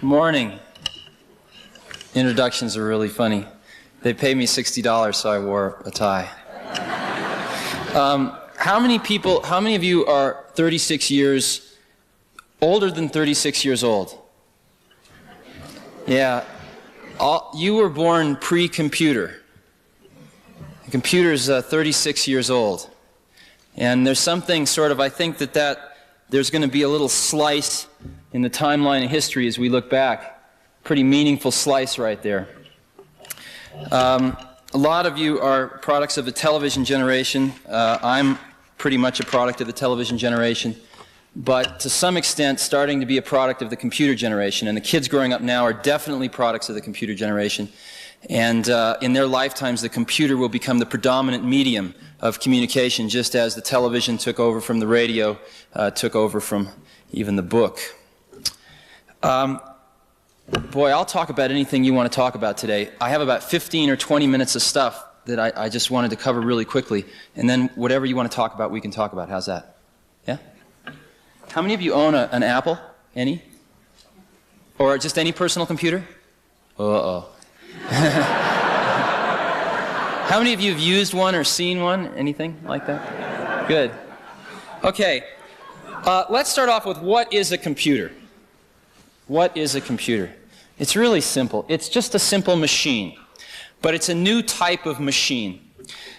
Morning. Introductions are really funny. They paid me $60, so I wore a tie. How many of you are 36 years older than 36 years old? Yeah. You were born pre-computer. The computer's 36 years old. And there's something sort of, I think that there's going to be a little slice in the timeline of history as we look back. Pretty meaningful slice right there. A lot of you are products of the television generation. I'm pretty much a product of the television generation, but to some extent starting to be a product of the computer generation. And the kids growing up now are definitely products of the computer generation. And in their lifetimes, the computer will become the predominant medium of communication, just as the television took over from the radio, took over from even the book. Boy, I'll talk about anything you want to talk about today. I have about 15 or 20 minutes of stuff that I just wanted to cover really quickly. And then whatever you want to talk about, we can talk about. How's that? Yeah? How many of you own an Apple? Any? Or just any personal computer? Uh-oh. How many of you have used one or seen one? Anything like that? Good. Okay. Let's start off with what is a computer? What is a computer? It's really simple. It's just a simple machine, but it's a new type of machine.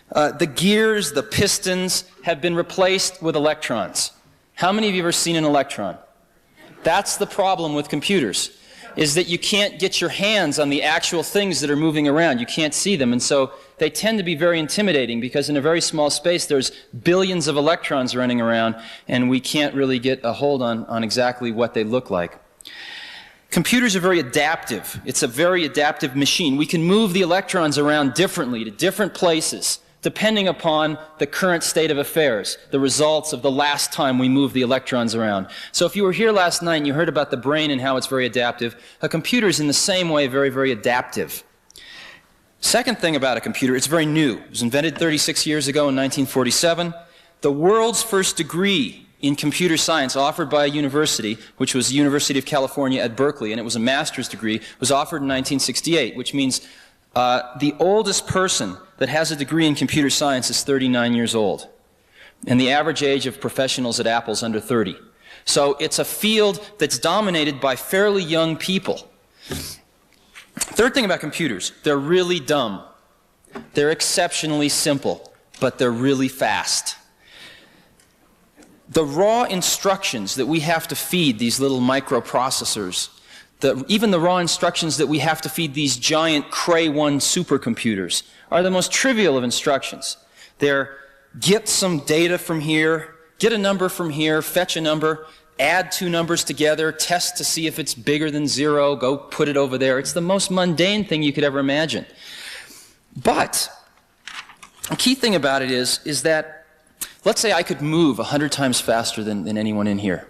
The gears, the pistons have been replaced with electrons. How many of you have ever seen an electron? That's the problem with computers, is that you can't get your hands on the actual things that are moving around. You can't see them, and so they tend to be very intimidating because in a very small space there's billions of electrons running around, and we can't really get a hold on exactly what they look like. Computers are very adaptive. It's a very adaptive machine. We can move the electrons around differently to different places depending upon the current state of affairs, the results of the last time we moved the electrons around. So if you were here last night and you heard about the brain and how it's very adaptive, a computer is in the same way very, very adaptive. Second thing about a computer, it's very new. It was invented 36 years ago in 1947. The world's first degree in computer science offered by a university, which was the University of California at Berkeley, and it was a master's degree, was offered in 1968, which means the oldest person that has a degree in computer science is 39 years old. And the average age of professionals at Apple is under 30. So it's a field that's dominated by fairly young people. Third thing about computers, they're really dumb. They're exceptionally simple, but they're really fast. The raw instructions that we have to feed these little microprocessors, even the raw instructions that we have to feed these giant Cray 1 supercomputers are the most trivial of instructions. They're get some data from here, get a number from here, fetch a number, add two numbers together, test to see if it's bigger than 0, go put it over there. It's the most mundane thing you could ever imagine. But the key thing about it is that, let's say I could move 100 times faster than anyone in here.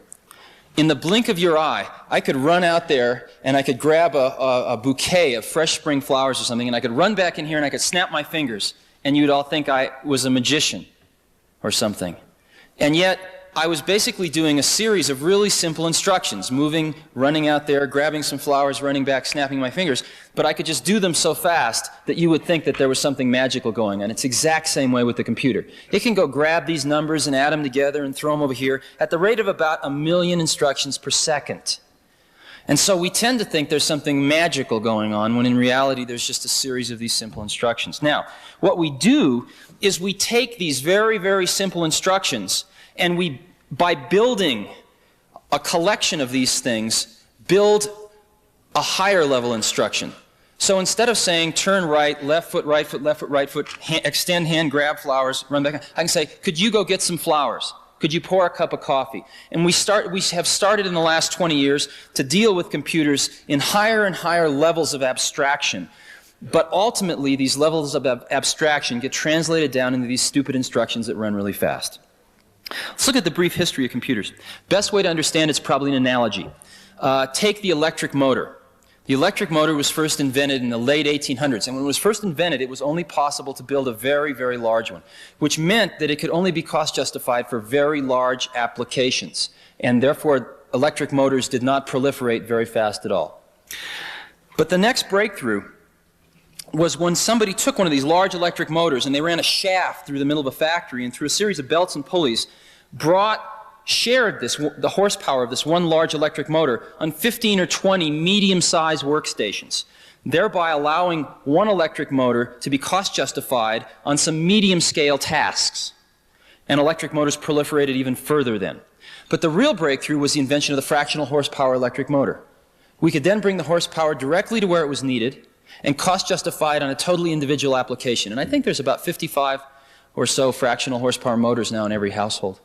In the blink of your eye, I could run out there and I could grab a bouquet of fresh spring flowers or something, and I could run back in here and I could snap my fingers, and you'd all think I was a magician or something. And yet, I was basically doing a series of really simple instructions, moving, running out there, grabbing some flowers, running back, snapping my fingers, but I could just do them so fast that you would think that there was something magical going on. It's the exact same way with the computer. It can go grab these numbers and add them together and throw them over here at the rate of about 1 million instructions per second. And so we tend to think there's something magical going on, when in reality there's just a series of these simple instructions. Now, what we do is we take these very, very simple instructions and we, by building a collection of these things, build a higher level instruction. So instead of saying turn right, left foot, right foot, extend hand, grab flowers, run back, I can say, could you go get some flowers? Could you pour a cup of coffee? And we have started in the last 20 years to deal with computers in higher and higher levels of abstraction. But ultimately, these levels of abstraction get translated down into these stupid instructions that run really fast. Let's look at the brief history of computers. Best way to understand it's probably an analogy. Take the electric motor. The electric motor was first invented in the late 1800s, and when it was first invented, it was only possible to build a very, very large one, which meant that it could only be cost justified for very large applications, and therefore electric motors did not proliferate very fast at all. But the next breakthrough was when somebody took one of these large electric motors and they ran a shaft through the middle of a factory and through a series of belts and pulleys shared the horsepower of this one large electric motor on 15 or 20 medium-sized workstations, thereby allowing one electric motor to be cost justified on some medium-scale tasks. And electric motors proliferated even further then. But the real breakthrough was the invention of the fractional horsepower electric motor. We could then bring the horsepower directly to where it was needed and cost justify it on a totally individual application. And I think there's about 55 or so fractional horsepower motors now in every household.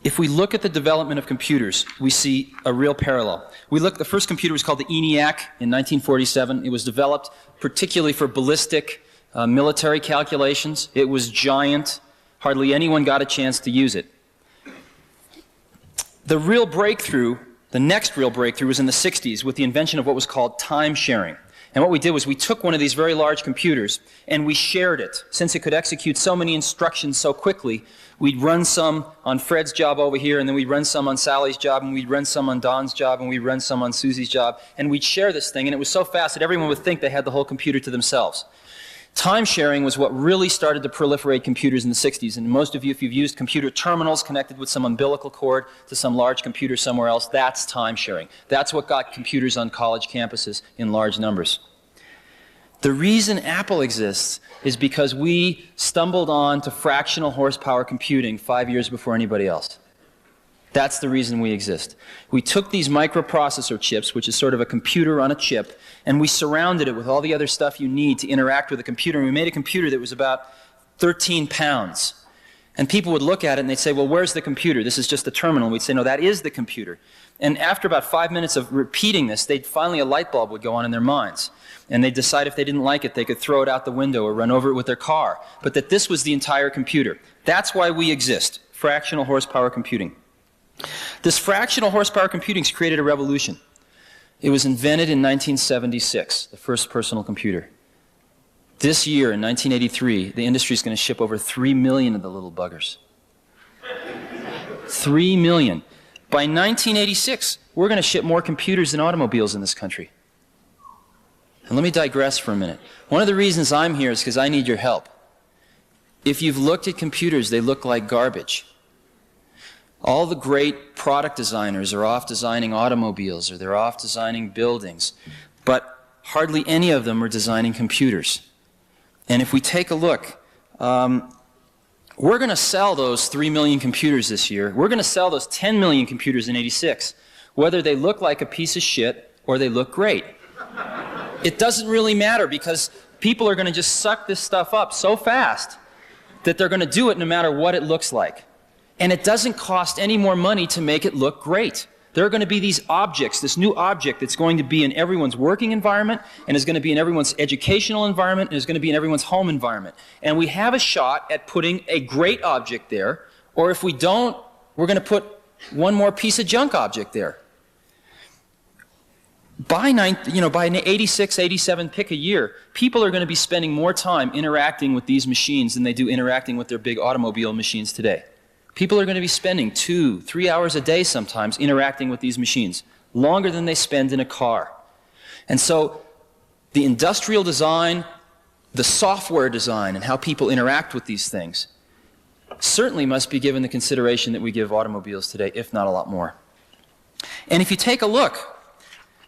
If we look at the development of computers, we see a real parallel. The first computer was called the ENIAC in 1947. It was developed particularly for ballistic military calculations. It was giant. Hardly anyone got a chance to use it. The next real breakthrough was in the 60s with the invention of what was called time sharing. And what we did was we took one of these very large computers and we shared it. Since it could execute so many instructions so quickly, we'd run some on Fred's job over here, and then we'd run some on Sally's job, and we'd run some on Don's job, and we'd run some on Susie's job, and we'd share this thing, and it was so fast that everyone would think they had the whole computer to themselves. Time sharing was what really started to proliferate computers in the 60s, and most of you, if you've used computer terminals connected with some umbilical cord to some large computer somewhere else, that's time sharing. That's what got computers on college campuses in large numbers. The reason Apple exists is because we stumbled on to fractional horsepower computing 5 years before anybody else. That's the reason we exist. We took these microprocessor chips, which is sort of a computer on a chip, and we surrounded it with all the other stuff you need to interact with a computer, and we made a computer that was about 13 pounds. And people would look at it and they'd say, well, where's the computer? This is just a terminal. And we'd say, no, that is the computer. And after about 5 minutes of repeating this, finally a light bulb would go on in their minds. And they'd decide if they didn't like it, they could throw it out the window or run over it with their car. But that this was the entire computer. That's why we exist, fractional horsepower computing. This fractional horsepower computing has created a revolution. It was invented in 1976, the first personal computer. This year, in 1983, the industry is going to ship over 3 million of the little buggers. 3 million. By 1986, we're going to ship more computers than automobiles in this country. And let me digress for a minute. One of the reasons I'm here is because I need your help. If you've looked at computers, they look like garbage. All the great product designers are off designing automobiles or they're off designing buildings, but hardly any of them are designing computers. And if we take a look, we're going to sell those 3 million computers this year. We're going to sell those 10 million computers in '86, whether they look like a piece of shit or they look great. It doesn't really matter because people are going to just suck this stuff up so fast that they're going to do it no matter what it looks like. And it doesn't cost any more money to make it look great. There are going to be these objects, this new object that's going to be in everyone's working environment and is going to be in everyone's educational environment and is going to be in everyone's home environment. And we have a shot at putting a great object there, or if we don't, we're going to put one more piece of junk object there. By 86, 87, pick a year, people are going to be spending more time interacting with these machines than they do interacting with their big automobile machines today. People are going to be spending 2, 3 hours a day sometimes interacting with these machines, longer than they spend in a car. And so the industrial design, the software design, and how people interact with these things certainly must be given the consideration that we give automobiles today, if not a lot more. And if you take a look,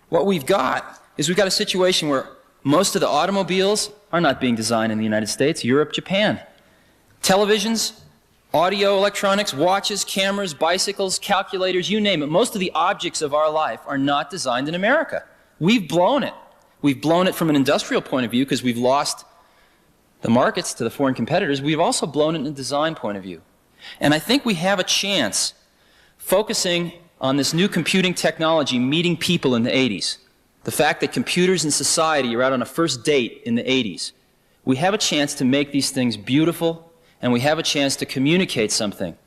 what we've got is we've got a situation where most of the automobiles are not being designed in the United States, Europe, Japan. Televisions, audio, electronics, watches, cameras, bicycles, calculators, you name it. Most of the objects of our life are not designed in America. We've blown it. We've blown it from an industrial point of view because we've lost the markets to the foreign competitors. We've also blown it in a design point of view. And I think we have a chance, focusing on this new computing technology meeting people in the 80s, the fact that computers and society are out on a first date in the 80s, we have a chance to make these things beautiful, and we have a chance to communicate something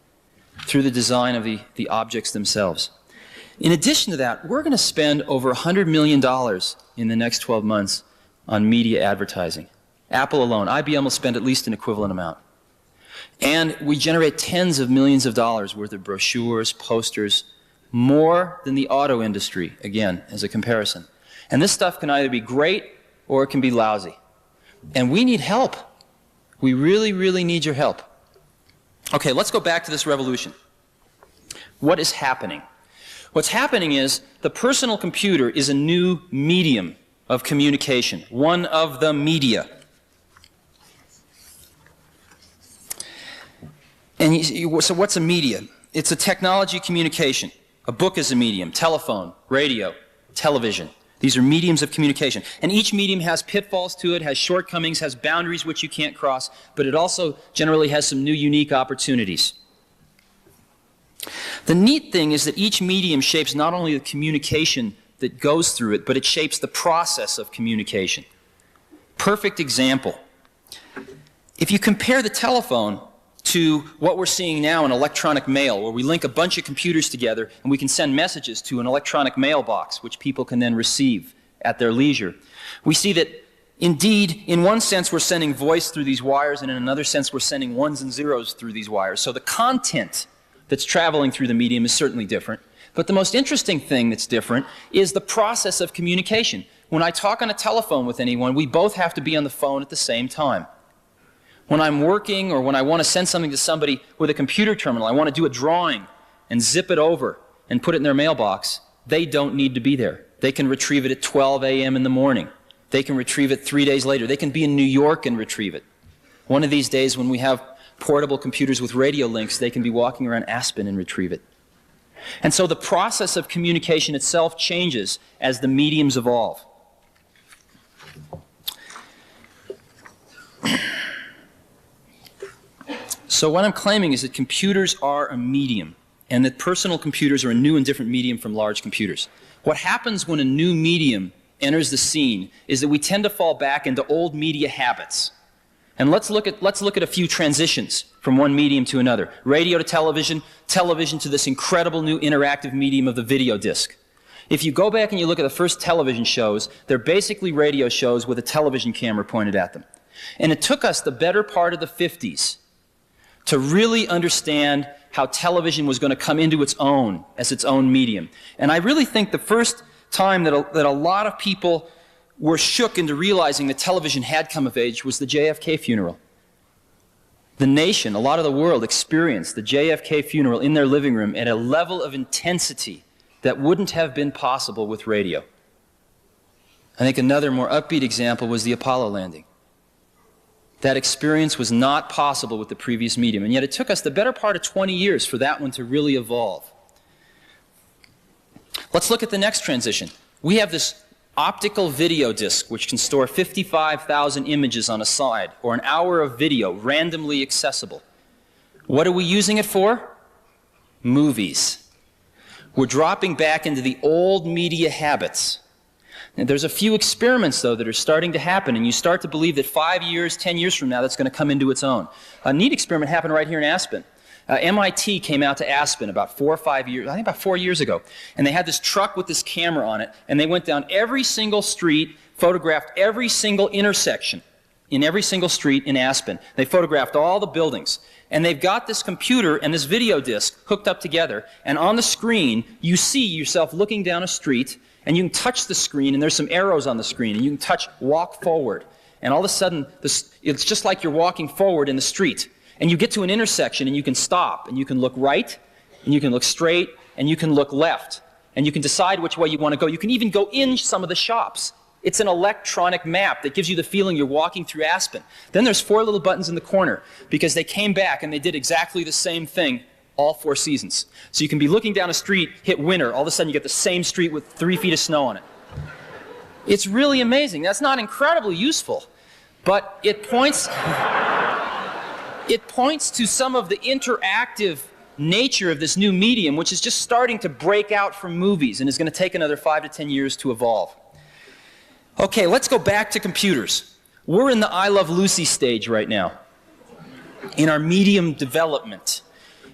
through the design of the objects themselves. In addition to that, we're going to spend over $100 million in the next 12 months on media advertising. Apple alone. IBM will spend at least an equivalent amount. And we generate tens of millions of dollars worth of brochures, posters, more than the auto industry, again, as a comparison. And this stuff can either be great or it can be lousy. And we need help. We really, really need your help. Okay, let's go back to this revolution. What is happening? What's happening is the personal computer is a new medium of communication, one of the media. And so what's a media? It's a technology communication. A book is a medium, telephone, radio, television. These are mediums of communication. And each medium has pitfalls to it, has shortcomings, has boundaries which you can't cross, but it also generally has some new unique opportunities. The neat thing is that each medium shapes not only the communication that goes through it, but it shapes the process of communication. Perfect example. If you compare the telephone to what we're seeing now in electronic mail, where we link a bunch of computers together and we can send messages to an electronic mailbox, which people can then receive at their leisure. We see that, indeed, in one sense we're sending voice through these wires, and in another sense we're sending ones and zeros through these wires. So the content that's traveling through the medium is certainly different. But the most interesting thing that's different is the process of communication. When I talk on a telephone with anyone, we both have to be on the phone at the same time. When I'm working or when I want to send something to somebody with a computer terminal, I want to do a drawing and zip it over and put it in their mailbox, they don't need to be there. They can retrieve it at 12 a.m. in the morning. They can retrieve it 3 days later. They can be in New York and retrieve it. One of these days when we have portable computers with radio links, they can be walking around Aspen and retrieve it. And so the process of communication itself changes as the mediums evolve. So what I'm claiming is that computers are a medium, and that personal computers are a new and different medium from large computers. What happens when a new medium enters the scene is that we tend to fall back into old media habits. And let's look at a few transitions from one medium to another. Radio to television, television to this incredible new interactive medium of the video disc. If you go back and you look at the first television shows, they're basically radio shows with a television camera pointed at them. And it took us the better part of the 50s to really understand how television was going to come into its own as its own medium. And I really think the first time that a lot of people were shook into realizing that television had come of age was the JFK funeral. The nation, a lot of the world, experienced the JFK funeral in their living room at a level of intensity that wouldn't have been possible with radio. I think another more upbeat example was the Apollo landing. That experience was not possible with the previous medium, and yet it took us the better part of 20 years for that one to really evolve. Let's look at the next transition. We have this optical video disc which can store 55,000 images on a side, or an hour of video randomly accessible. What are we using it for? Movies. We're dropping back into the old media habits. And there's a few experiments, though, that are starting to happen, and you start to believe that 5 years, 10 years from now, that's going to come into its own. A neat experiment happened right here in Aspen. MIT came out to Aspen about 4 or 5 years, I think about 4 years ago, and they had this truck with this camera on it, and they went down every single street, photographed every single intersection in every single street in Aspen. They photographed all the buildings, and they've got this computer and this video disc hooked up together, and on the screen, you see yourself looking down a street, and you can touch the screen, and there's some arrows on the screen, and you can touch walk forward. And all of a sudden, it's just like you're walking forward in the street. And you get to an intersection, and you can stop, and you can look right, and you can look straight, and you can look left. And you can decide which way you want to go. You can even go in some of the shops. It's an electronic map that gives you the feeling you're walking through Aspen. Then there's 4 little buttons in the corner, because they came back and they did exactly the same thing all 4 seasons. So you can be looking down a street, hit winter, all of a sudden you get the same street with 3 feet of snow on it. It's really amazing. That's not incredibly useful, but it points to some of the interactive nature of this new medium, which is just starting to break out from movies and is going to take another 5 to 10 years to evolve. Okay, let's go back to computers. We're in the I Love Lucy stage right now in our medium development.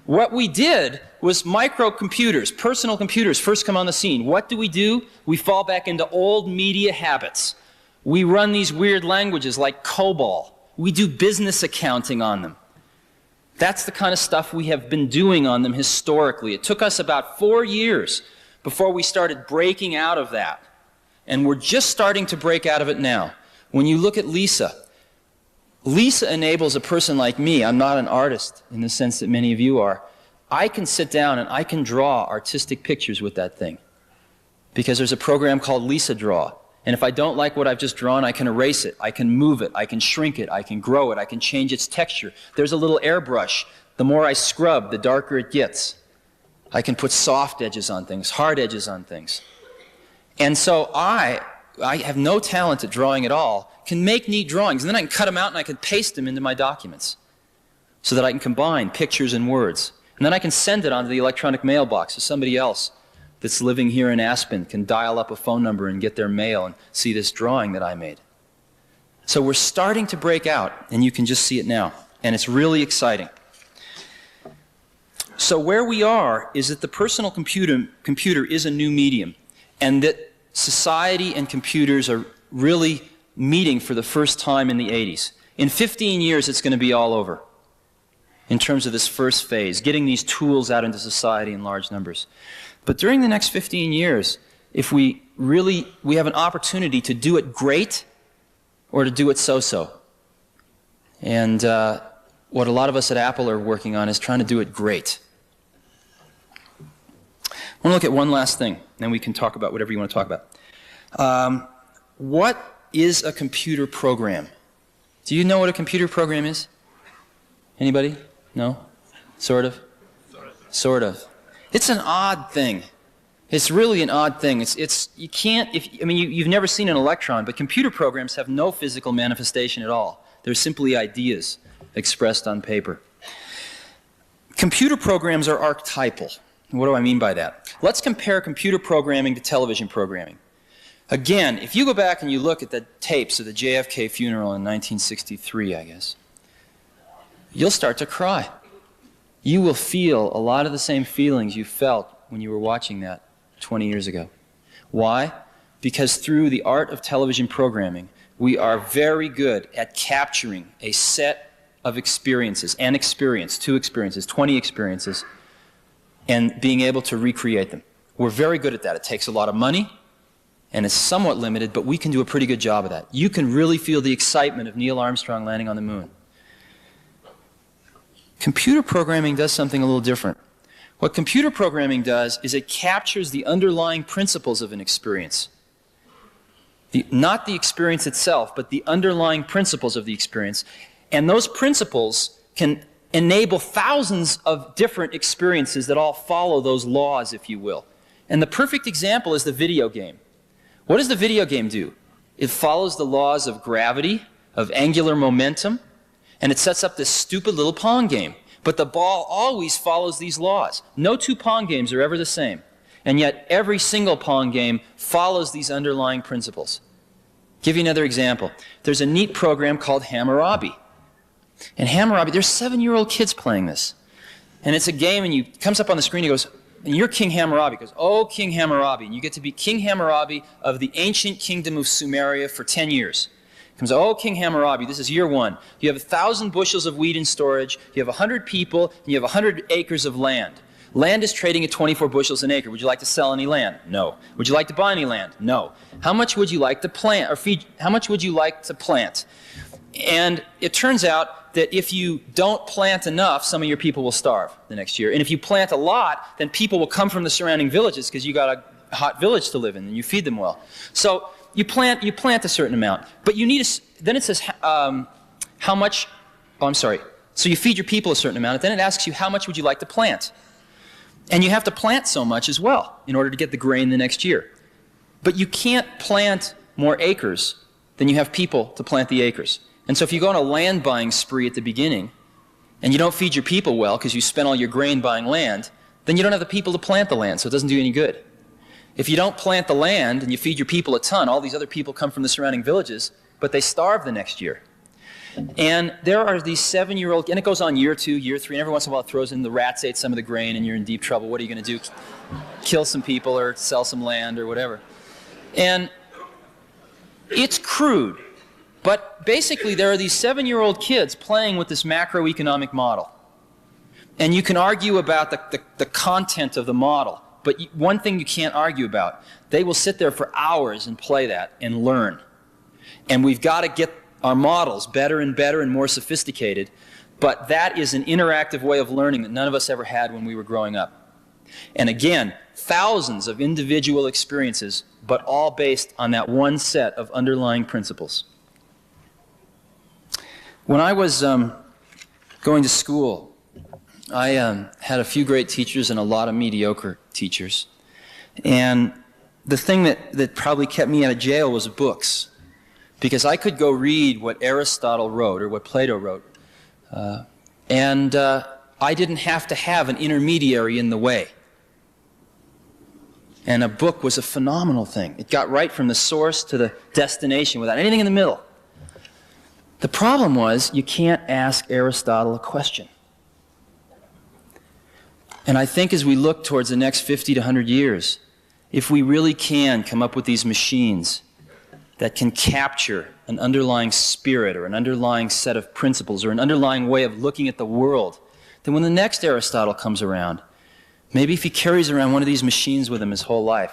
What we did was microcomputers, personal computers, first come on the scene. What do? We fall back into old media habits. We run these weird languages like COBOL. We do business accounting on them. That's the kind of stuff we have been doing on them historically. It took us about 4 years before we started breaking out of that. And we're just starting to break out of it now. When you look at Lisa, Lisa enables a person like me. I'm not an artist in the sense that many of you are. I can sit down and I can draw artistic pictures with that thing because there's a program called Lisa Draw. And if I don't like what I've just drawn, I can erase it, I can move it, I can shrink it, I can grow it, I can change its texture. There's a little airbrush. The more I scrub, the darker it gets. I can put soft edges on things, hard edges on things. And so I have no talent at drawing at all, can make neat drawings, and then I can cut them out and I can paste them into my documents so that I can combine pictures and words. And then I can send it onto the electronic mailbox so somebody else that's living here in Aspen can dial up a phone number and get their mail and see this drawing that I made. So we're starting to break out, and you can just see it now. And it's really exciting. So where we are is that the personal computer is a new medium, and that society and computers are really meeting for the first time in the 80s. In 15 years, it's going to be all over in terms of this first phase, getting these tools out into society in large numbers. But during the next 15 years, if we have an opportunity to do it great or to do it so-so. And what a lot of us at Apple are working on is trying to do it great. I want to look at one last thing, then we can talk about whatever you want to talk about. What is a computer program? Do you know what a computer program is? Anybody? No? Sort of? Sort of. It's an odd thing. It's really an odd thing. You can't, you've never seen an electron, but computer programs have no physical manifestation at all. They're simply ideas expressed on paper. Computer programs are archetypal. What do I mean by that? Let's compare computer programming to television programming. Again, if you go back and you look at the tapes of the JFK funeral in 1963, I guess, you'll start to cry. You will feel a lot of the same feelings you felt when you were watching that 20 years ago. Why? Because through the art of television programming, we are very good at capturing a set of experiences, two experiences, 20 experiences, and being able to recreate them. We're very good at that. It takes a lot of money, and it's somewhat limited, but we can do a pretty good job of that. You can really feel the excitement of Neil Armstrong landing on the moon. Computer programming does something a little different. What computer programming does is it captures the underlying principles of an experience. Not the experience itself, but the underlying principles of the experience. And those principles can enable thousands of different experiences that all follow those laws, if you will. And the perfect example is the video game. What does the video game do? It follows the laws of gravity, of angular momentum, and it sets up this stupid little Pong game. But the ball always follows these laws. No two Pong games are ever the same. And yet every single Pong game follows these underlying principles. Give you another example. There's a neat program called Hammurabi. And Hammurabi, there's 7-year-old kids playing this. And it's a game, and it comes up on the screen, he goes, and you're King Hammurabi. He goes, oh, King Hammurabi. And you get to be King Hammurabi of the ancient kingdom of Sumeria for 10 years. Comes, oh, King Hammurabi, this is year 1. You have 1,000 bushels of wheat in storage, you have 100 people, and you have 100 acres of land. Land is trading at 24 bushels an acre. Would you like to sell any land? No. Would you like to buy any land? No. How much would you like to plant, or feed, how much would you like to plant? And it turns out that if you don't plant enough, some of your people will starve the next year. And if you plant a lot, then people will come from the surrounding villages because you got a hot village to live in and you feed them well. So you plant a certain amount, but you need then it says how much, so you feed your people a certain amount, and then it asks you how much would you like to plant. And you have to plant so much as well in order to get the grain the next year. But you can't plant more acres than you have people to plant the acres. And so if you go on a land buying spree at the beginning, and you don't feed your people well because you spent all your grain buying land, then you don't have the people to plant the land, so it doesn't do any good. If you don't plant the land and you feed your people a ton, all these other people come from the surrounding villages, but they starve the next year. And there are these 7-year-old, and it goes on year 2, year 3, and every once in a while it throws in the rats ate some of the grain and you're in deep trouble. What are you going to do? Kill some people or sell some land or whatever. And it's crude, but basically there are these 7-year-old kids playing with this macroeconomic model. And you can argue about the content of the model, but one thing you can't argue about, they will sit there for hours and play that and learn. And we've got to get our models better and better and more sophisticated, but that is an interactive way of learning that none of us ever had when we were growing up. And again, thousands of individual experiences, but all based on that one set of underlying principles. When I was going to school, I had a few great teachers and a lot of mediocre teachers. And the thing that probably kept me out of jail was books. Because I could go read what Aristotle wrote or what Plato wrote. And I didn't have to have an intermediary in the way. And a book was a phenomenal thing. It got right from the source to the destination without anything in the middle. The problem was you can't ask Aristotle a question. And I think as we look towards the next 50 to 100 years, if we really can come up with these machines that can capture an underlying spirit or an underlying set of principles or an underlying way of looking at the world, then when the next Aristotle comes around, maybe if he carries around one of these machines with him his whole life,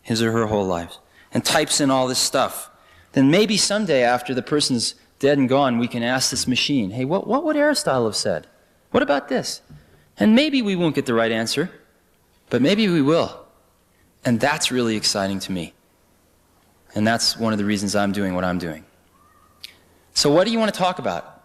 his or her whole life, and types in all this stuff, then maybe someday after the person's dead and gone, we can ask this machine, hey, what would Aristotle have said? What about this? And maybe we won't get the right answer, but maybe we will. And that's really exciting to me. And that's one of the reasons I'm doing what I'm doing. So what do you want to talk about?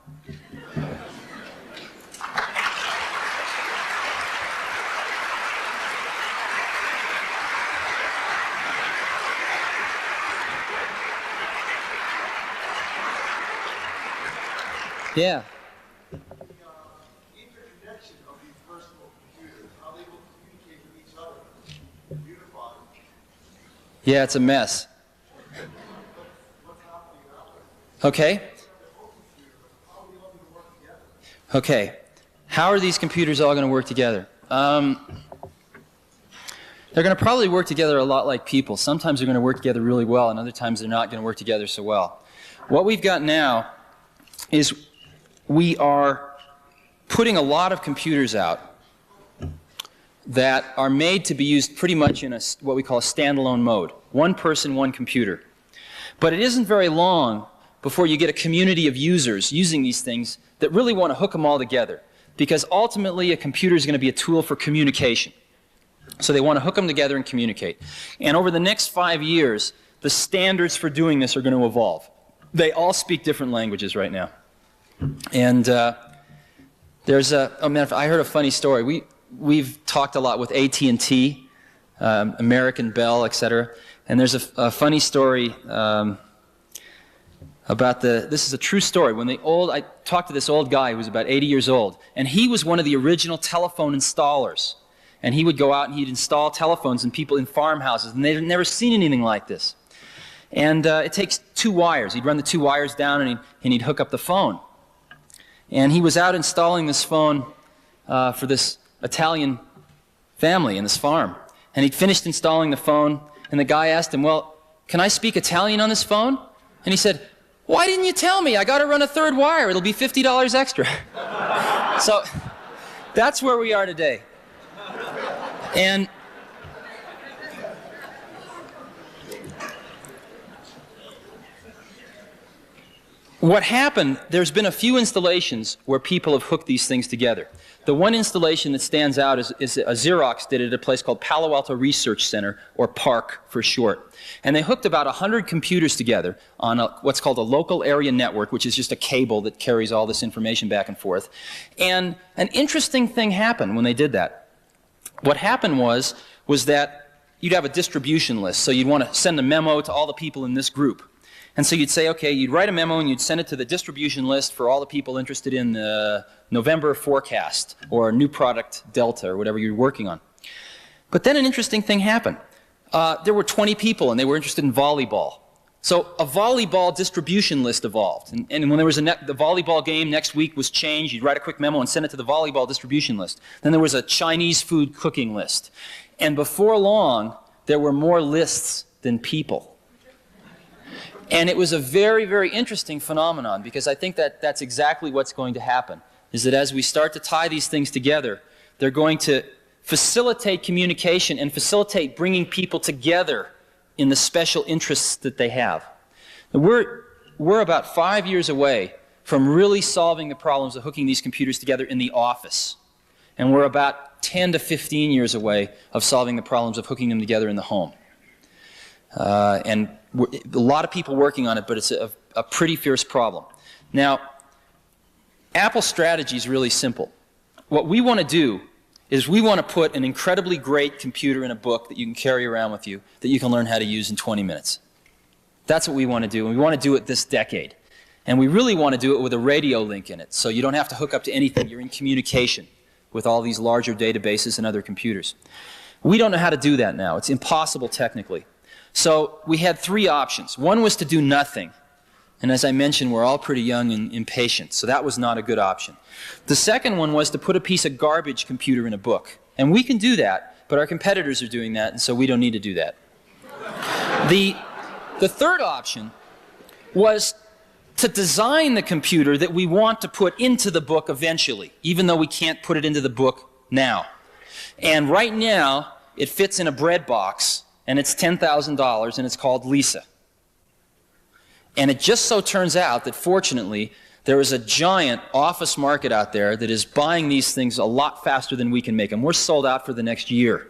Yeah. The interconnection of these personal computers, how they will communicate with each other, unify. Yeah, it's a mess. What's happening now? Okay. How are we all going to work together? Okay. How are these computers all going to work together? They're going to probably work together a lot like people. Sometimes they're going to work together really well, and other times they're not going to work together so well. What we've got now is we are putting a lot of computers out that are made to be used pretty much in what we call a standalone mode. One person, one computer. But it isn't very long before you get a community of users using these things that really want to hook them all together. Because ultimately a computer is going to be a tool for communication. So they want to hook them together and communicate. And over the next 5 years, the standards for doing this are going to evolve. They all speak different languages right now. And there's I heard a funny story. We've talked a lot with AT&T, American Bell, etc. And there's a funny story about this is a true story. I talked to this old guy who was about 80 years old, and he was one of the original telephone installers. And he would go out and he'd install telephones in people in farmhouses, and they'd never seen anything like this. And it takes 2 wires. He'd run the 2 wires down and he'd hook up the phone. And he was out installing this phone for this Italian family in this farm. And he'd finished installing the phone, and the guy asked him, well, can I speak Italian on this phone? And he said, why didn't you tell me? I got to run a 3rd wire. It'll be $50 extra. So that's where we are today. And what happened, there's been a few installations where people have hooked these things together. The one installation that stands out is a Xerox did it at a place called Palo Alto Research Center, or PARC for short. And they hooked about 100 computers together on what's called a local area network, which is just a cable that carries all this information back and forth. And an interesting thing happened when they did that. What happened was that you'd have a distribution list. So you'd want to send a memo to all the people in this group. And so you'd say, okay, you'd write a memo and you'd send it to the distribution list for all the people interested in the November forecast or new product Delta or whatever you're working on. But then an interesting thing happened. There were 20 people and they were interested in volleyball. So a volleyball distribution list evolved. And when there was the volleyball game next week was changed, you'd write a quick memo and send it to the volleyball distribution list. Then there was a Chinese food cooking list. And before long, there were more lists than people. And it was a very, very interesting phenomenon, because I think that that's exactly what's going to happen. is that as we start to tie these things together, they're going to facilitate communication and facilitate bringing people together in the special interests that they have. And we're about 5 years away from really solving the problems of hooking these computers together in the office. And we're about 10 to 15 years away of solving the problems of hooking them together in the home. And a lot of people working on it, but it's a pretty fierce problem. Now, Apple's strategy is really simple. What we want to do is we want to put an incredibly great computer in a book that you can carry around with you that you can learn how to use in 20 minutes. That's what we want to do, and we want to do it this decade. And we really want to do it with a radio link in it, so you don't have to hook up to anything. You're in communication with all these larger databases and other computers. We don't know how to do that now. It's impossible technically. So we had three options. One was to do nothing. And as I mentioned, we're all pretty young and impatient, so that was not a good option. The second one was to put a piece of garbage computer in a book. And we can do that, but our competitors are doing that, and so we don't need to do that. The third option was to design the computer that we want to put into the book eventually, even though we can't put it into the book now. And right now, it fits in a bread box, and it's $10,000, and it's called Lisa. And it just so turns out that, fortunately, there is a giant office market out there that is buying these things a lot faster than we can make them. We're sold out for the next year.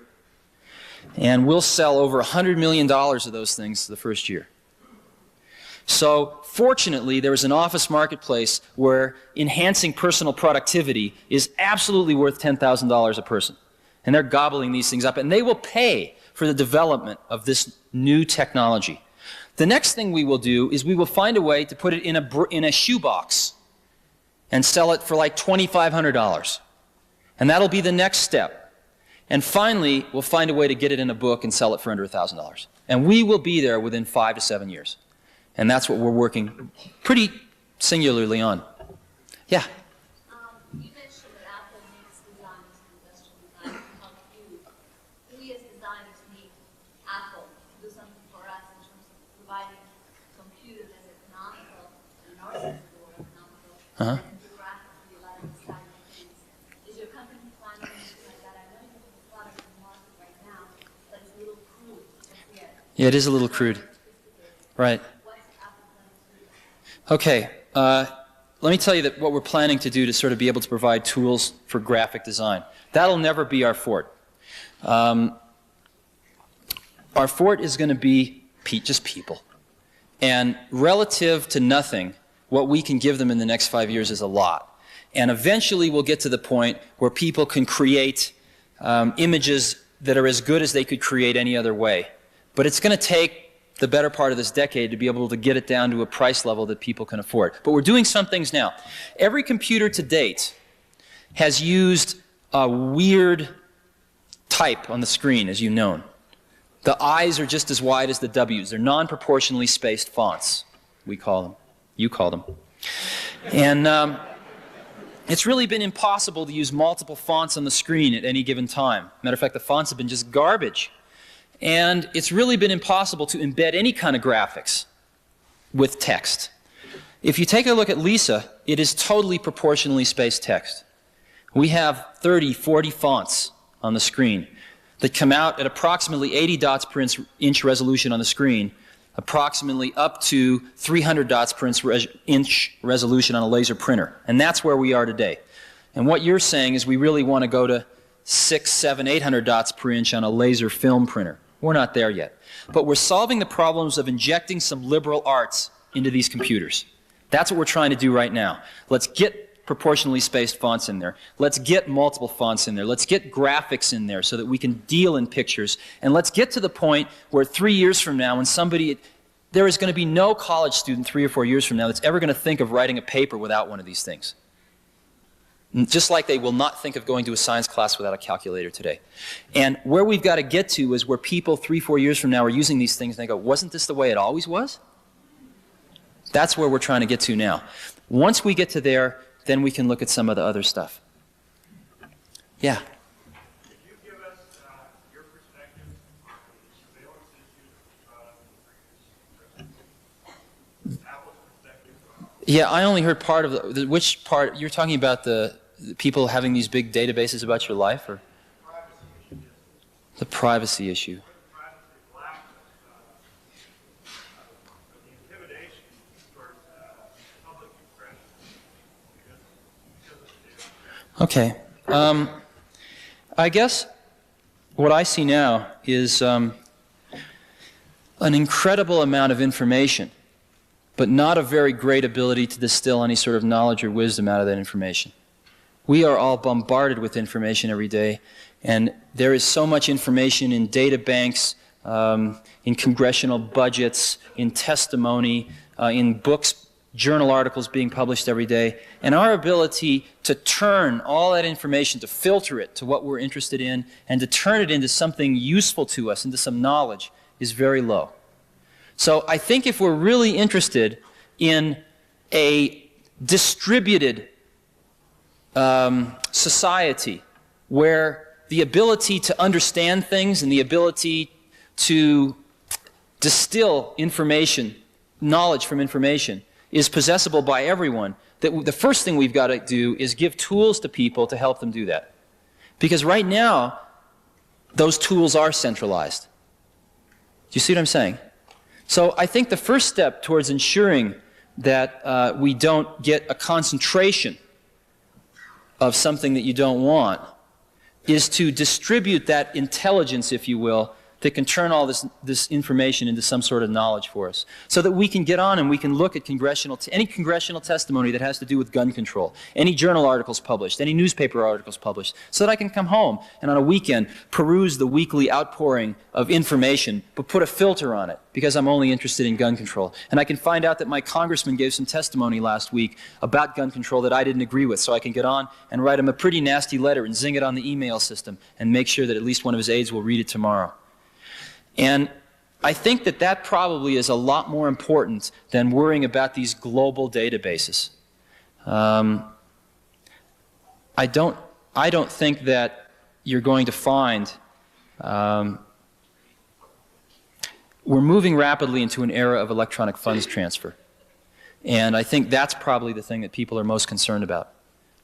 And we'll sell over $100 million of those things the first year. So, fortunately, there is an office marketplace where enhancing personal productivity is absolutely worth $10,000 a person. And they're gobbling these things up, and they will pay for the development of this new technology. The next thing we will do is we will find a way to put it in a shoebox and sell it for like $2,500. And that'll be the next step. And finally, we'll find a way to get it in a book and sell it for under $1,000. And we will be there within 5 to 7 years. And that's what we're working pretty singularly on. Yeah? You mentioned that Apple needs designers and industrial designers to help you. We as designers need Apple to do something for us in terms of providing computers as economical, and our sense of the word economical, and geographically allowing design things. Is your company planning anything like that? I know you have a product in the market right now, but it's a little crude. Yeah, it is a little crude. Right. Okay, let me tell you that what we're planning to do to sort of be able to provide tools for graphic design. That'll never be our fort. Our fort is going to be just people. And relative to nothing, what we can give them in the next 5 years is a lot. And eventually we'll get to the point where people can create images that are as good as they could create any other way. But it's going to take the better part of this decade to be able to get it down to a price level that people can afford. But we're doing some things now. Every computer to date has used a weird type on the screen, as you've known. The I's are just as wide as the W's. They're non-proportionally spaced fonts, we call them. You call them. And it's really been impossible to use multiple fonts on the screen at any given time. Matter of fact, the fonts have been just garbage. And it's really been impossible to embed any kind of graphics with text. If you take a look at Lisa, it is totally proportionally spaced text. We have 30, 40 fonts on the screen that come out at approximately 80 dots per inch resolution on the screen, approximately up to 300 dots per inch resolution on a laser printer. And that's where we are today. And what you're saying is we really want to go to 600, 700, 800 dots per inch on a laser film printer. We're not there yet. But we're solving the problems of injecting some liberal arts into these computers. That's what we're trying to do right now. Let's get proportionally spaced fonts in there. Let's get multiple fonts in there. Let's get graphics in there so that we can deal in pictures. And let's get to the point where 3 years from now, when there is going to be no college student 3 or 4 years from now that's ever going to think of writing a paper without one of these things. Just like they will not think of going to a science class without a calculator today. And where we've got to get to is where people 3 or 4 years from now are using these things and they go, wasn't this the way it always was? That's where we're trying to get to now. Once we get to there, then we can look at some of the other stuff. Yeah? Could you give us your perspective on the surveillance issue that you brought up in the previous presentation? Apple's perspective on Yeah, I only heard part of which part, you're talking about the people having these big databases about your life, or? The privacy issue. Okay. I guess what I see now is an incredible amount of information, but not a very great ability to distill any sort of knowledge or wisdom out of that information. We are all bombarded with information every day, and there is so much information in data banks, in congressional budgets, in testimony, in books, journal articles being published every day, and our ability to turn all that information, to filter it to what we're interested in, and to turn it into something useful to us, into some knowledge, is very low. So I think if we're really interested in a distributed society where the ability to understand things and the ability to distill information, knowledge from information, is possessible by everyone, that the first thing we've got to do is give tools to people to help them do that. Because right now, those tools are centralized. Do you see what I'm saying? So I think the first step towards ensuring that we don't get a concentration of something that you don't want is to distribute that intelligence, if you will, that can turn all this information into some sort of knowledge for us, so that we can get on and we can look at any congressional testimony that has to do with gun control, any journal articles published, any newspaper articles published, so that I can come home and on a weekend peruse the weekly outpouring of information, but put a filter on it, because I'm only interested in gun control. And I can find out that my congressman gave some testimony last week about gun control that I didn't agree with, so I can get on and write him a pretty nasty letter and zing it on the email system and make sure that at least one of his aides will read it tomorrow. And I think that that probably is a lot more important than worrying about these global databases. I don't think that you're going to find we're moving rapidly into an era of electronic funds transfer. And I think that's probably the thing that people are most concerned about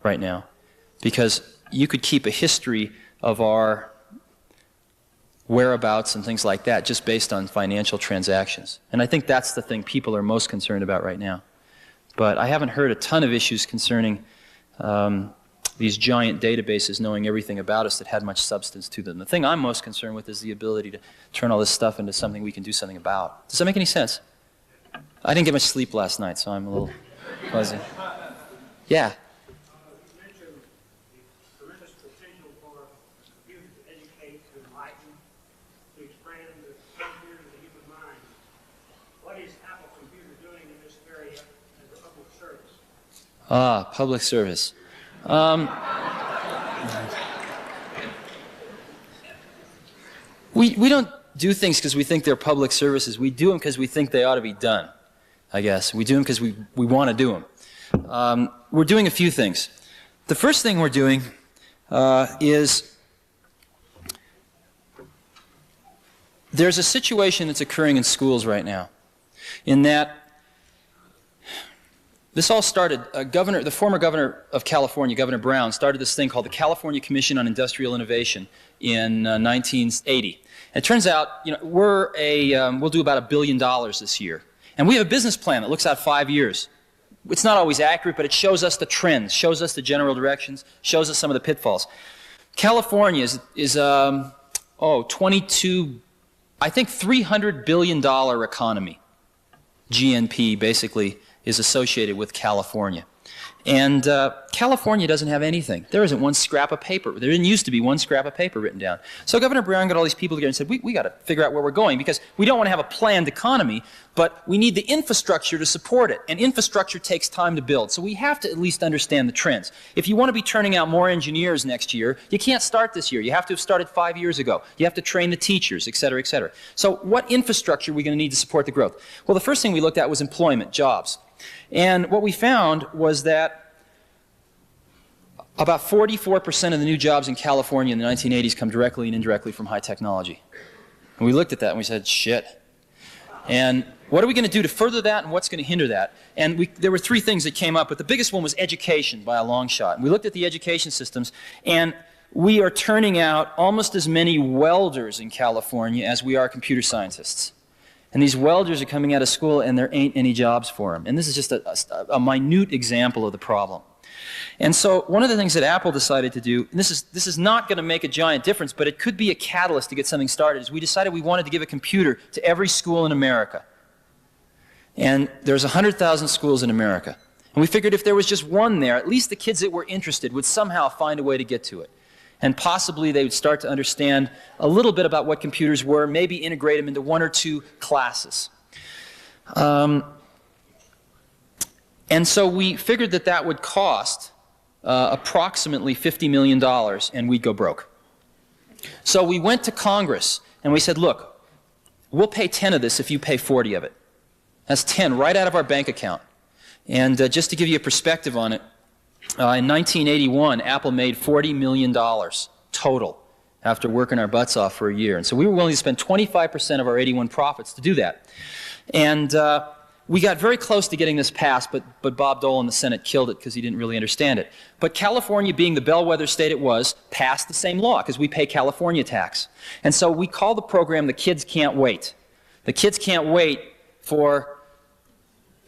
right now. Because you could keep a history of our whereabouts and things like that just based on financial transactions. And I think that's the thing people are most concerned about right now. But I haven't heard a ton of issues concerning these giant databases knowing everything about us that had much substance to them. The thing I'm most concerned with is the ability to turn all this stuff into something we can do something about. Does that make any sense? I didn't get much sleep last night, so I'm a little fuzzy. Yeah. Public service. We don't do things because we think they're public services. We do them because we think they ought to be done, I guess. We do them because we want to do them. We're doing a few things. The first thing we're doing is there's a situation that's occurring in schools right now in that this all started, the former governor of California, Governor Brown, started this thing called the California Commission on Industrial Innovation in 1980. And it turns out, we'll do about $1 billion this year. And we have a business plan that looks out 5 years. It's not always accurate, but it shows us the trends, shows us the general directions, shows us some of the pitfalls. California is 22, I think $300 billion economy. GNP, basically, is associated with California. And California doesn't have anything. There isn't one scrap of paper. There didn't used to be one scrap of paper written down. So Governor Brown got all these people together and said, we got to figure out where we're going, because we don't want to have a planned economy, but we need the infrastructure to support it. And infrastructure takes time to build. So we have to at least understand the trends. If you want to be turning out more engineers next year, you can't start this year. You have to have started 5 years ago. You have to train the teachers, et cetera, et cetera. So what infrastructure are we going to need to support the growth? Well, the first thing we looked at was employment, jobs. And what we found was that about 44% of the new jobs in California in the 1980s come directly and indirectly from high technology. And we looked at that and we said, shit. And what are we going to do to further that, and what's going to hinder that? And there were three things that came up, but the biggest one was education by a long shot. And we looked at the education systems, and we are turning out almost as many welders in California as we are computer scientists. And these welders are coming out of school, and there ain't any jobs for them. And this is just a minute example of the problem. And so one of the things that Apple decided to do, and this is not going to make a giant difference, but it could be a catalyst to get something started, is we decided we wanted to give a computer to every school in America. And there's 100,000 schools in America. And we figured if there was just one there, at least the kids that were interested would somehow find a way to get to it. And possibly they would start to understand a little bit about what computers were, maybe integrate them into one or two classes. And so we figured that that would cost approximately $50 million, and we'd go broke. So we went to Congress, and we said, look, we'll pay 10 of this if you pay 40 of it. That's 10 right out of our bank account. And just to give you a perspective on it, in 1981, Apple made $40 million total after working our butts off for a year. And so we were willing to spend 25% of our 81 profits to do that. And we got very close to getting this passed, but Bob Dole in the Senate killed it because he didn't really understand it. But California, being the bellwether state it was, passed the same law because we pay California tax. And so we call the program The Kids Can't Wait. The kids can't wait for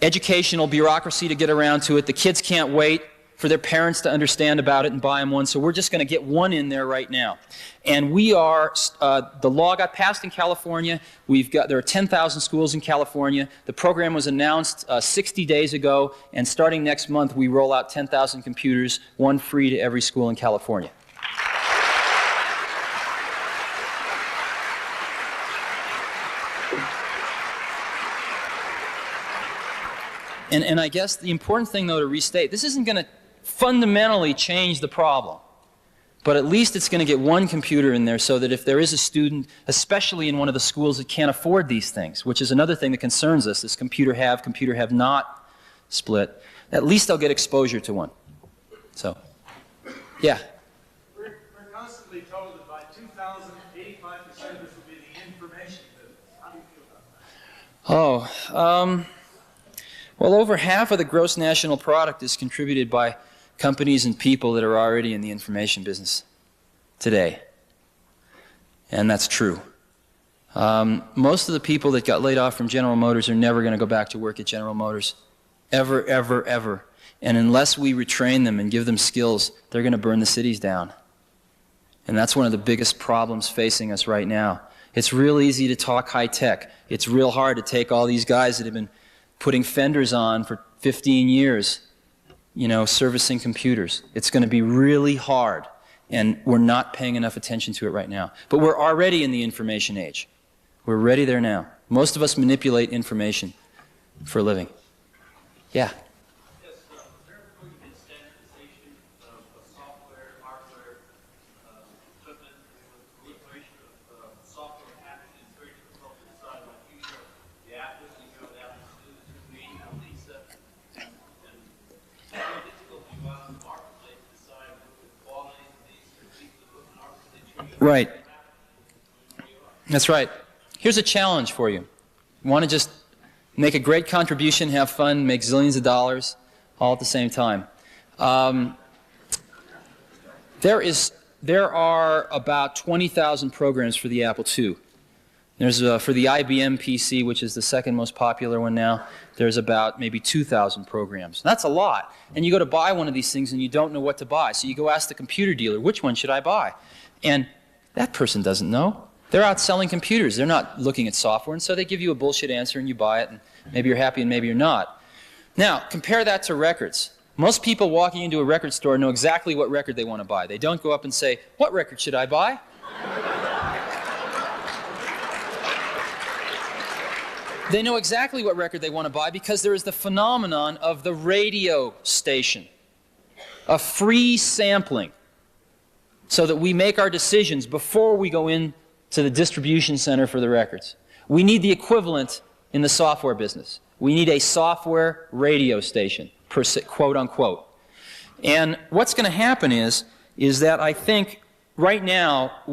educational bureaucracy to get around to it. The kids can't wait for their parents to understand about it and buy them one. So we're just going to get one in there right now. And we are, the law got passed in California. There are 10,000 schools in California. The program was announced 60 days ago. And starting next month, we roll out 10,000 computers, one free to every school in California. And I guess the important thing, though, to restate, this isn't going to fundamentally change the problem. But at least it's going to get one computer in there so that if there is a student, especially in one of the schools that can't afford these things, which is another thing that concerns us, this computer have not split, at least they'll get exposure to one. So, yeah? We're constantly told that by 2000, 85% of this will be the information business. How do you feel about that? Oh, well, over half of the gross national product is contributed by companies and people that are already in the information business today. And that's true. Most of the people that got laid off from General Motors are never going to go back to work at General Motors. Ever, ever, ever. And unless we retrain them and give them skills, they're going to burn the cities down. And that's one of the biggest problems facing us right now. It's real easy to talk high tech. It's real hard to take all these guys that have been putting fenders on for 15 years, you know, servicing computers. It's going to be really hard, and we're not paying enough attention to it right now. But we're already in the information age. We're ready there now. Most of us manipulate information for a living. Yeah? Yes, is there ever going to be standardization of software, hardware, equipment, with proliferation of software packages? It's very difficult to decide, like you show the Apple, you go with Apple students, me, Lisa, and it's very difficult to go out in the marketplace to decide what the quality of these particular equipment are, because they change. Right. That's right. Here's a challenge for you. You want to just make a great contribution, have fun, make zillions of dollars, all at the same time. There are about 20,000 programs for the Apple II. There's for the IBM PC, which is the second most popular one now, there's about maybe 2,000 programs. That's a lot. And you go to buy one of these things and you don't know what to buy. So you go ask the computer dealer, which one should I buy? And that person doesn't know. They're out selling computers. They're not looking at software, and so they give you a bullshit answer and you buy it, and maybe you're happy and maybe you're not. Now, compare that to records. Most people walking into a record store know exactly what record they want to buy. They don't go up and say, what record should I buy? They know exactly what record they want to buy because there is the phenomenon of the radio station, a free sampling, so that we make our decisions before we go in to the distribution center for the records. We need the equivalent in the software business. We need a software radio station, quote unquote. And what's going to happen is that I think right now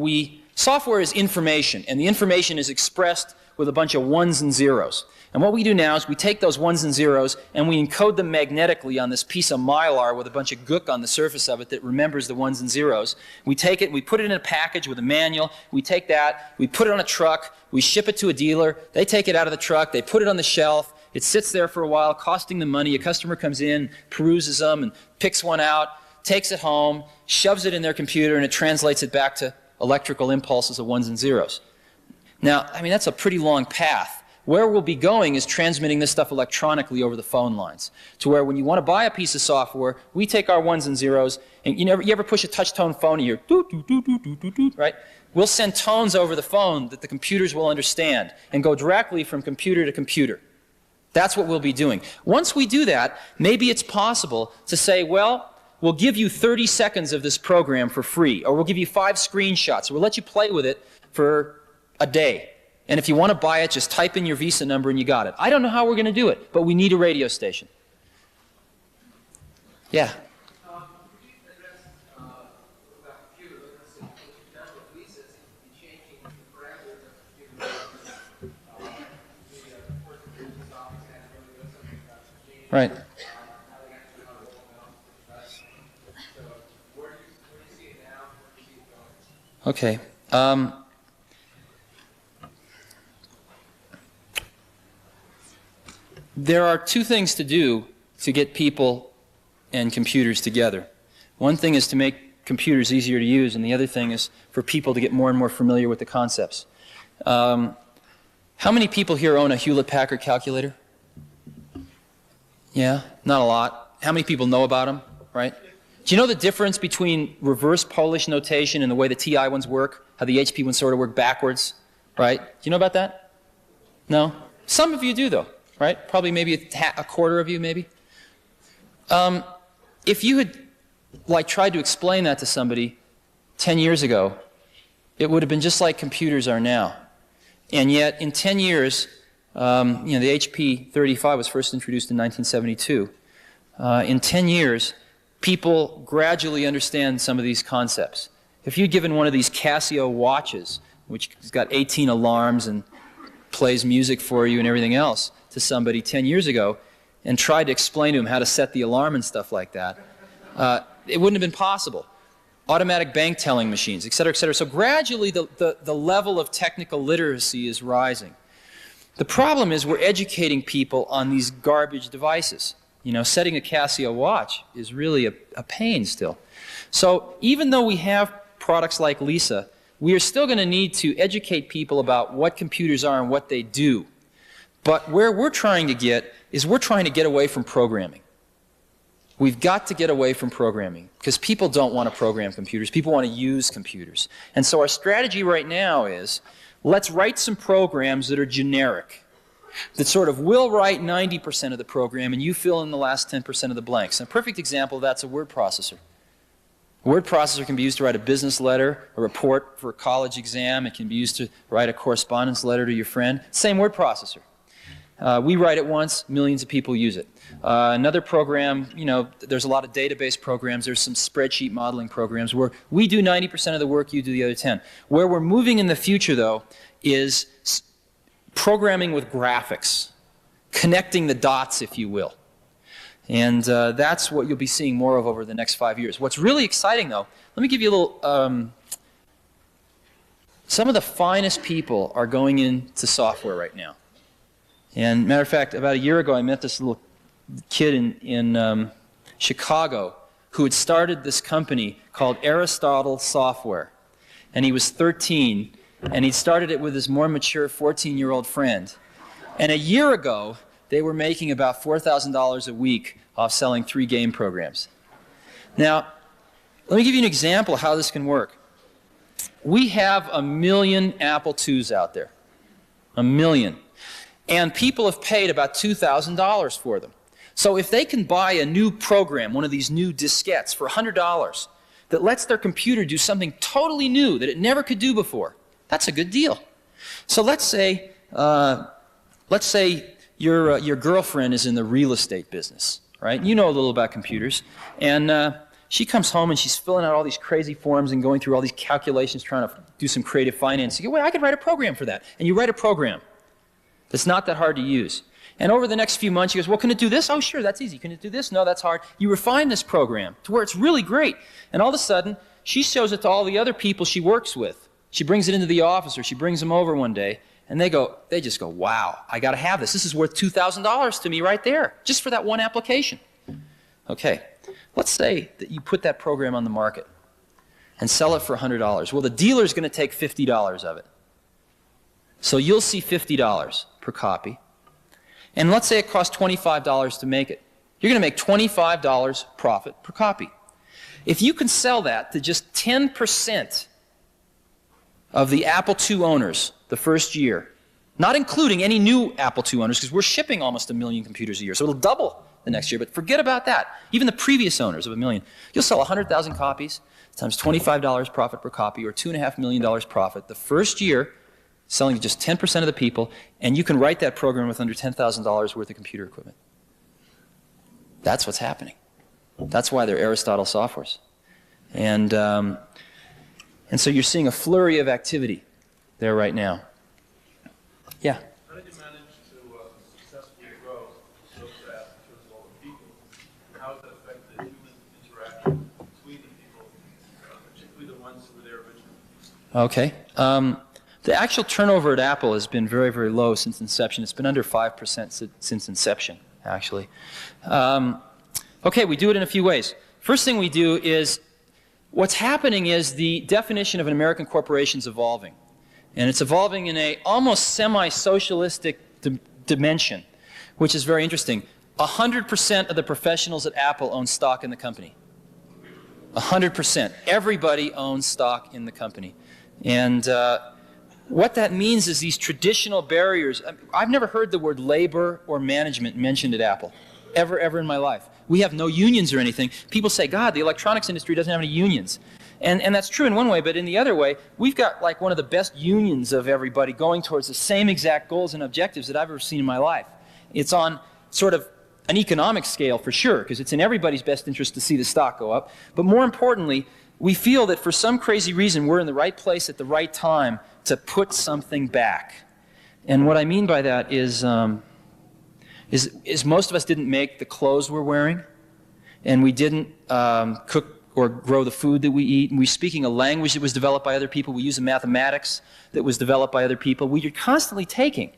software is information, and the information is expressed with a bunch of ones and zeros. And what we do now is we take those ones and zeros and we encode them magnetically on this piece of mylar with a bunch of gook on the surface of it that remembers the ones and zeros. We take it, we put it in a package with a manual. We take that, we put it on a truck, we ship it to a dealer. They take it out of the truck, they put it on the shelf. It sits there for a while, costing them money. A customer comes in, peruses them, and picks one out, takes it home, shoves it in their computer, and it translates it back to electrical impulses of ones and zeros. Now, I mean, that's a pretty long path. Where we'll be going is transmitting this stuff electronically over the phone lines, to where when you want to buy a piece of software, we take our ones and zeros, and you ever push a touch-tone phone and you're doot, doot, doot, doot, doot, doot, doot, right? We'll send tones over the phone that the computers will understand and go directly from computer to computer. That's what we'll be doing. Once we do that, maybe it's possible to say, well, we'll give you 30 seconds of this program for free, or we'll give you 5 screenshots, or we'll let you play with it for a day. And if you want to buy it, just type in your Visa number and you got it. I don't know how we're going to do it, but we need a radio station. Yeah? Could you address about computer literacy? What you've done with Lisa seems to be changing the parameters of computer literacy. The person who uses Office has really done something about machine. Right. How they actually know how to roll them out. So where do you see it now? Where do you see it going? Okay. There are 2 things to do to get people and computers together. One thing is to make computers easier to use, and the other thing is for people to get more and more familiar with the concepts. How many people here own a Hewlett-Packard calculator? Yeah, not a lot. How many people know about them, right? Do you know the difference between reverse Polish notation and the way the TI ones work? How the HP ones sort of work backwards, right? Do you know about that? No? Some of you do, though. Right? Probably maybe a quarter of you, maybe. If you had tried to explain that to somebody 10 years ago, it would have been just like computers are now. And yet, in 10 years, the HP 35 was first introduced in 1972. In 10 years, people gradually understand some of these concepts. If you'd given one of these Casio watches, which has got 18 alarms and plays music for you and everything else, to somebody 10 years ago and tried to explain to him how to set the alarm and stuff like that, it wouldn't have been possible. Automatic bank telling machines, et cetera, et cetera. So gradually the level of technical literacy is rising. The problem is we're educating people on these garbage devices. You know, setting a Casio watch is really a pain still. So even though we have products like Lisa, we are still going to need to educate people about what computers are and what they do. But where we're trying to get is we're trying to get away from programming. We've got to get away from programming because people don't want to program computers. People want to use computers. And so our strategy right now is let's write some programs that are generic, that sort of will write 90% of the program and you fill in the last 10% of the blanks. And a perfect example of that's a word processor. A word processor can be used to write a business letter, a report for a college exam. It can be used to write a correspondence letter to your friend. Same word processor. We write it once, millions of people use it. Another program, there's a lot of database programs. There's some spreadsheet modeling programs where we do 90% of the work, you do the other 10. Where we're moving in the future, though, is programming with graphics, connecting the dots, if you will. And that's what you'll be seeing more of over the next 5 years. What's really exciting, though, let me give you a little... some of the finest people are going into software right now. And matter of fact, about a year ago, I met this little kid in Chicago who had started this company called Aristotle Software. And he was 13, and he started it with his more mature 14-year-old friend. And a year ago, they were making about $4,000 a week off selling 3 game programs. Now, let me give you an example of how this can work. We have 1 million Apple IIs out there. 1 million. And people have paid about $2,000 for them. So if they can buy a new program, one of these new diskettes, for $100 that lets their computer do something totally new that it never could do before, that's a good deal. So let's say your girlfriend is in the real estate business, right? You know a little about computers. And she comes home and she's filling out all these crazy forms and going through all these calculations trying to do some creative financing. You go, well, I could write a program for that. And you write a program. It's not that hard to use. And over the next few months, she goes, well, can it do this? Oh, sure, that's easy. Can it do this? No, that's hard. You refine this program to where it's really great. And all of a sudden, she shows it to all the other people she works with. She brings it into the office, or she brings them over one day, and they just go, wow, I got to have this. This is worth $2,000 to me right there, just for that one application. Okay, let's say that you put that program on the market and sell it for $100. Well, the dealer's going to take $50 of it. So you'll see $50 per copy. And let's say it costs $25 to make it. You're going to make $25 profit per copy. If you can sell that to just 10% of the Apple II owners the first year, not including any new Apple II owners, because we're shipping almost 1 million computers a year, so it'll double the next year, but forget about that. Even the previous owners of 1 million. You'll sell 100,000 copies times $25 profit per copy, or $2.5 million profit the first year, selling to just 10% of the people, and you can write that program with under $10,000 worth of computer equipment. That's what's happening. That's why they're Aristotle softwares. And so you're seeing a flurry of activity there right now. Yeah? How did you manage to successfully grow so fast in terms of all the people? And how does that affect the human interaction between the people, particularly the ones who were there originally? Okay. The actual turnover at Apple has been very, very low since inception. It's been under 5% since inception, actually. Okay, we do it in a few ways. First thing we do is, what's happening is the definition of an American corporation is evolving. And it's evolving in a almost semi-socialistic dimension, which is very interesting. 100% of the professionals at Apple own stock in the company. 100%. Everybody owns stock in the company. And what that means is these traditional barriers. I've never heard the word labor or management mentioned at Apple, ever in my life. We have no unions or anything. People say, God, the electronics industry doesn't have any unions. And that's true in one way, but in the other way, we've got like one of the best unions of everybody going towards the same exact goals and objectives that I've ever seen in my life. It's on sort of an economic scale for sure, because it's in everybody's best interest to see the stock go up. But more importantly, we feel that for some crazy reason, we're in the right place at the right time to put something back. And what I mean by that is most of us didn't make the clothes we're wearing, and we didn't cook or grow the food that we eat, and we're speaking a language that was developed by other people. We use a mathematics that was developed by other people. We're constantly taking.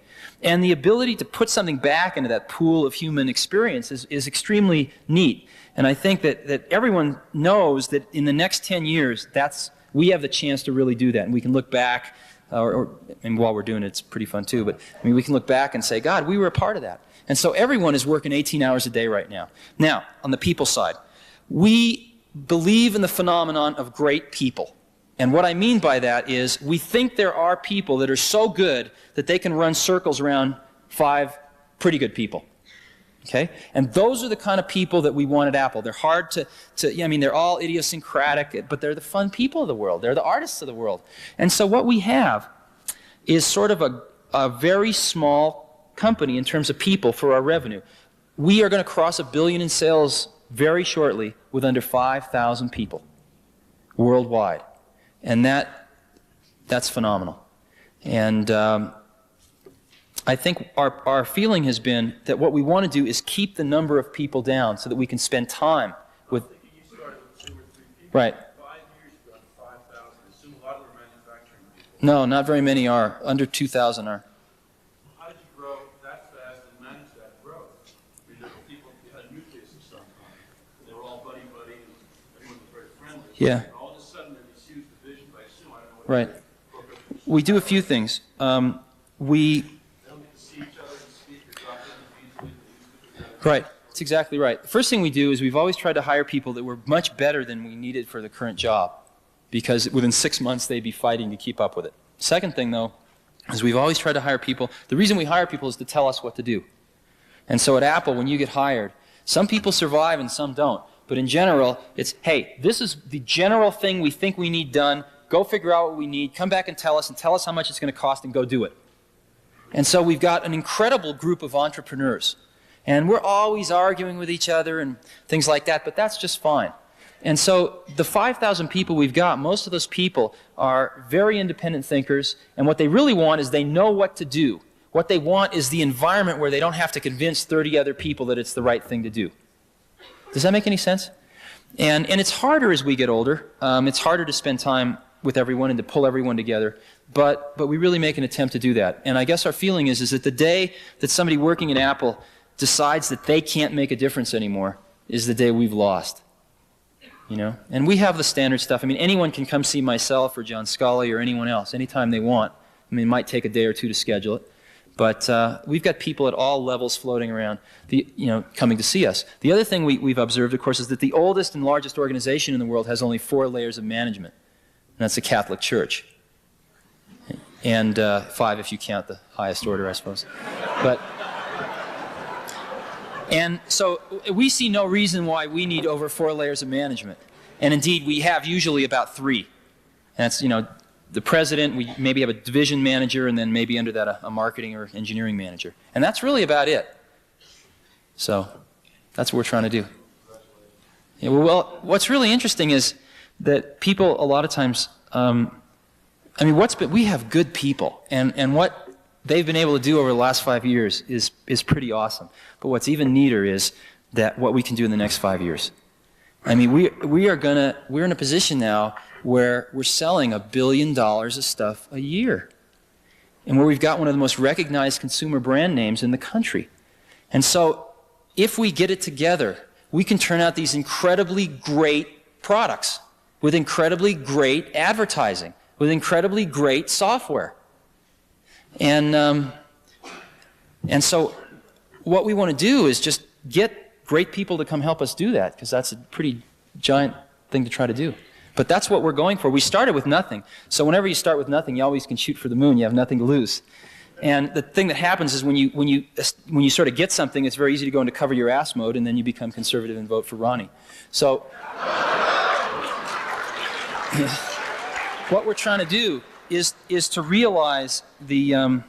And the ability to put something back into that pool of human experience is extremely neat. And I think that everyone knows that in the next 10 years, we have the chance to really do that. And we can look back, and while we're doing it, it's pretty fun too, but I mean, we can look back and say, God, we were a part of that. And so everyone is working 18 hours a day right now. Now, on the people side, we believe in the phenomenon of great people. And what I mean by that is we think there are people that are so good that they can run circles around 5 pretty good people. Okay? And those are the kind of people that we want at Apple. They're hard to I mean, they're all idiosyncratic, but they're the fun people of the world. They're the artists of the world. And so what we have is sort of a very small company in terms of people for our revenue. We are going to cross $1 billion in sales very shortly with under 5,000 people worldwide. And that's phenomenal. And I think our feeling has been that what we want to do is keep the number of people down so that we can spend time with... You started with 2 or 3 people. Right. 5 years ago, 5,000. I assume a lot of them are manufacturing people. No, not very many are. Under 2,000 are. How did you grow that fast and manage that growth? I mean, there were people, you had a nucleus of some kind. They were all buddy-buddy, and everyone was very friendly. Yeah. And all of a sudden, there's this huge division, I assume, I don't know what Right. We do a few things. We... Right. That's exactly right. The first thing we do is we've always tried to hire people that were much better than we needed for the current job, because within 6 months they'd be fighting to keep up with it. Second thing, though, is we've always tried to hire people. The reason we hire people is to tell us what to do. And so at Apple, when you get hired, some people survive and some don't. But in general, it's, hey, this is the general thing we think we need done. Go figure out what we need. Come back and tell us how much it's going to cost, and go do it. And so we've got an incredible group of entrepreneurs. And we're always arguing with each other and things like that, but that's just fine. And so the 5,000 people we've got, most of those people are very independent thinkers, and what they really want is they know what to do. What they want is the environment where they don't have to convince 30 other people that it's the right thing to do. Does that make any sense? And it's harder as we get older. It's harder to spend time with everyone and to pull everyone together. But we really make an attempt to do that. And I guess our feeling is that the day that somebody working at Apple decides that they can't make a difference anymore is the day we've lost. You know? And we have the standard stuff. I mean, anyone can come see myself or John Scully or anyone else anytime they want. I mean, it might take a day or two to schedule it. But we've got people at all levels floating around, coming to see us. The other thing we've observed, of course, is that the oldest and largest organization in the world has only 4 layers of management. And that's the Catholic Church. And 5 if you count the highest order, I suppose. And so we see no reason why we need over 4 layers of management. And indeed, we have usually about 3. And that's, the president, we maybe have a division manager, and then maybe under that a marketing or engineering manager. And that's really about it. So that's what we're trying to do. Yeah, well, what's really interesting is that people a lot of times, we have good people, and what they've been able to do over the last 5 years is pretty awesome. But what's even neater is that what we can do in the next 5 years. I mean, we're in a position now where we're selling $1 billion of stuff a year, and where we've got one of the most recognized consumer brand names in the country. And so, if we get it together, we can turn out these incredibly great products with incredibly great advertising, with incredibly great software. And so what we want to do is just get great people to come help us do that, because that's a pretty giant thing to try to do. But that's what we're going for. We started with nothing. So whenever you start with nothing, you always can shoot for the moon. You have nothing to lose. And the thing that happens is when you sort of get something, it's very easy to go into cover your ass mode, and then you become conservative and vote for Ronnie. So what we're trying to do is to realize the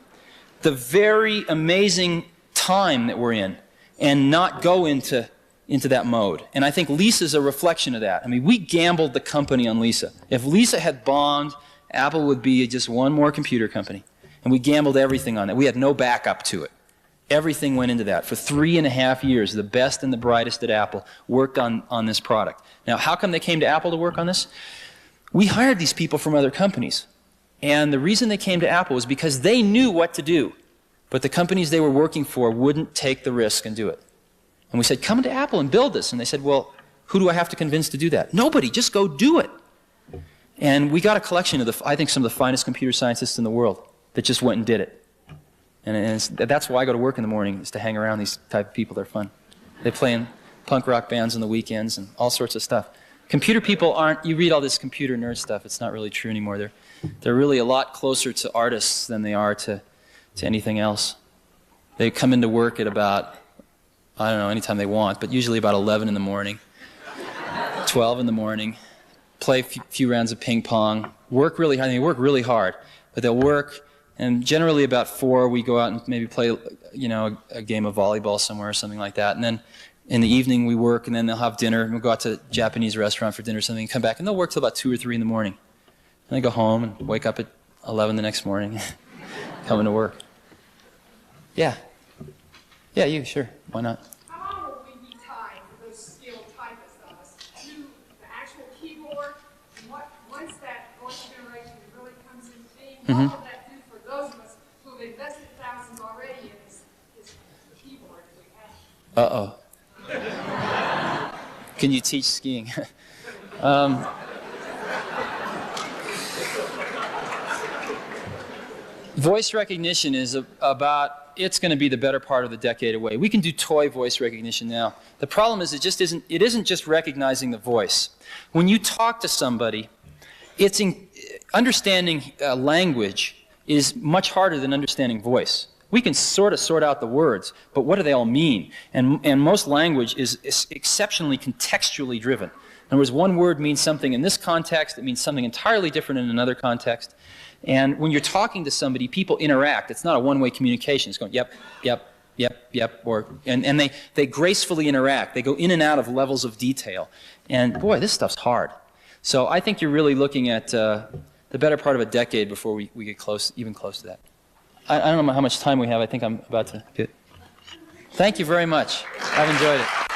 very amazing time that we're in, and not go into that mode. And I think Lisa's a reflection of that. I mean, we gambled the company on Lisa. If Lisa had bombed, Apple would be just one more computer company. And we gambled everything on it. We had no backup to it. Everything went into that. For 3.5 years, the best and the brightest at Apple worked on this product. Now, how come they came to Apple to work on this? We hired these people from other companies. And the reason they came to Apple was because they knew what to do. But the companies they were working for wouldn't take the risk and do it. And we said, come to Apple and build this. And they said, well, who do I have to convince to do that? Nobody, just go do it. And we got a collection of, I think, some of the finest computer scientists in the world that just went and did it. And that's why I go to work in the morning, is to hang around these type of people. They're fun. They play in punk rock bands on the weekends and all sorts of stuff. Computer people aren't, you read all this computer nerd stuff, it's not really true anymore. They're really a lot closer to artists than they are to anything else. They come into work at about, I don't know, anytime they want, but usually about 11 in the morning, 12 in the morning, play a few rounds of ping pong, work really hard. They work really hard, but they'll work, and generally about 4 we go out and maybe play, a game of volleyball somewhere or something like that, and then in the evening we work, and then they'll have dinner, and we'll go out to a Japanese restaurant for dinner or something, and come back, and they'll work till about 2 or 3 in the morning. And they go home and wake up at 11 the next morning, coming to work. Yeah. Yeah, you, sure. Why not? How long will we be tied for those skilled typists of us to the actual keyboard? And once that voice generation really comes into being, what will that do for those of us who have invested thousands already in this keyboard that we have? Uh-oh. Can you teach skiing? Voice recognition is it's going to be the better part of the decade away. We can do toy voice recognition now. The problem is it isn't just recognizing the voice. When you talk to somebody, understanding language is much harder than understanding voice. We can sort out the words, but what do they all mean? And most language is exceptionally contextually driven. In other words, one word means something in this context, it means something entirely different in another context. And when you're talking to somebody, people interact. It's not a one-way communication. It's going, yep, yep, yep, yep, and they gracefully interact. They go in and out of levels of detail. And boy, this stuff's hard. So I think you're really looking at the better part of a decade before we get even close to that. I don't know how much time we have. I think I'm about to get. Thank you very much. I've enjoyed it.